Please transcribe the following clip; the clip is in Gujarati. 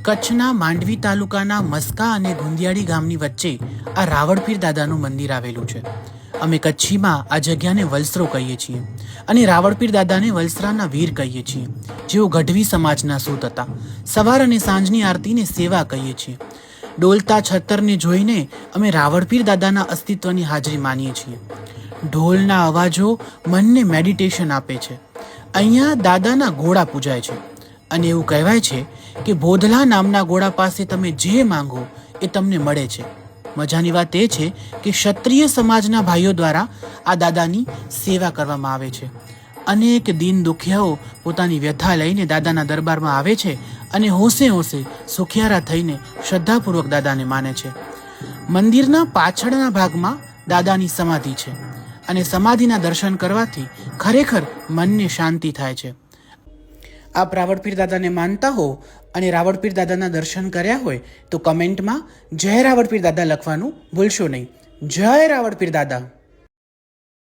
કચ્છના માંડવી તાલુકાના મસ્કા અને ગુંદિયાળી ગામની વચ્ચે આ રાવળપીર દાદાનું મંદિર આવેલું છે. અમે કચ્છીમાં આ જગ્યાને વલસરો કહીએ છીએ અને રાવળપીર દાદાને વલસરાના વીર કહીએ છીએ, જેઓ ગઢવી સમાજના સૂત હતા. સવાર અને સાંજની આરતીને સેવા કહીએ છીએ. ડોલતા છત્તરને જોઈને અમે રાવળપીર દાદાના અસ્તિત્વની હાજરી માનીએ છીએ. ઢોલના અવાજો મનને મેડિટેશન આપે છે. અહીંયા દાદાના ઘોડા પૂજાય છે અને એવું કહેવાય છે કે બોધલા નામના ઘોડા પાસે તમે જે માંગો એ તમને મળે છે. મજાની વાત એ છે કે ક્ષત્રિય સમાજના ભાઈઓ દ્વારા આ દાદાની સેવા કરવામાં આવે છે. અનેક દીન દુખિયાઓ પોતાની વ્યથા લઈને દાદાના દરબારમાં આવે છે અને હોંશે હોંશે સુખિયારા થઈને શ્રદ્ધાપૂર્વક દાદાને માને છે. મંદિરના પાછળના ભાગમાં દાદાની સમાધિ છે અને સમાધિના દર્શન કરવાથી ખરેખર મનને શાંતિ થાય છે. આપ રાવળપીર દાદાને માનતા હો અને રાવળપીર દાદાના દર્શન કર્યા હોય તો કમેન્ટમાં જય રાવળપીર દાદા લખવાનું ભૂલશો નહીં. જય રાવળપીર દાદા.